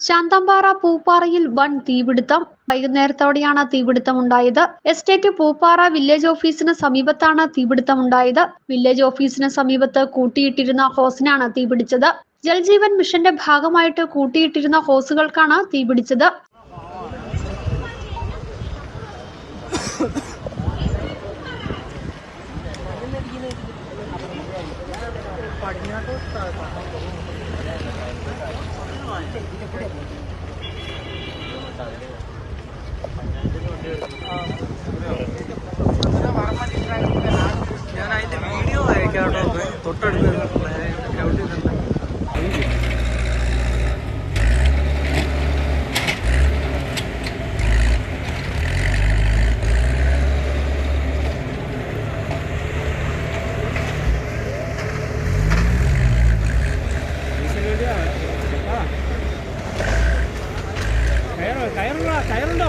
ശാന്തമ്പാറ പൂപ്പാറയിൽ വൻ തീപിടുത്തം. വൈകുന്നേരത്തോടെയാണ് തീപിടുത്തമുണ്ടായത്. എസ്റ്റേറ്റ് പൂപ്പാറ വില്ലേജ് ഓഫീസിന് സമീപത്താണ് തീപിടുത്തമുണ്ടായത്. വില്ലേജ് ഓഫീസിന് സമീപത്ത് കൂട്ടിയിട്ടിരുന്ന ഹോസിനാണ് തീപിടിച്ചത്. ജൽജീവൻ മിഷന്റെ ഭാഗമായിട്ട് കൂട്ടിയിട്ടിരുന്ന ഹോസുകൾക്കാണ് തീപിടിച്ചത്. ഞാൻ അതിന്റെ വീഡിയോ അയക്കാട്ടോ. തൊട്ടടുത്ത് കയറുണ്ടോ?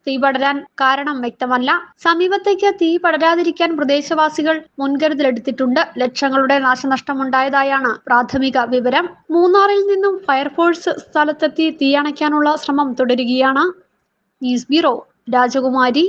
തീ പടരാൻ കാരണം വ്യക്തമല്ല. സമീപത്തേക്ക് തീ പടരാതിരിക്കാൻ പ്രദേശവാസികൾ മുൻകരുതലെടുത്തിട്ടുണ്ട്. ലക്ഷങ്ങളുടെ നാശനഷ്ടമുണ്ടായതായാണ് പ്രാഥമിക വിവരം. മൂന്നാറിൽ നിന്നും ഫയർഫോഴ്സ് സ്ഥലത്തെത്തി തീയണയ്ക്കാനുള്ള ശ്രമം തുടരുകയാണ്. ന്യൂസ് ബ്യൂറോ, രാജകുമാരി.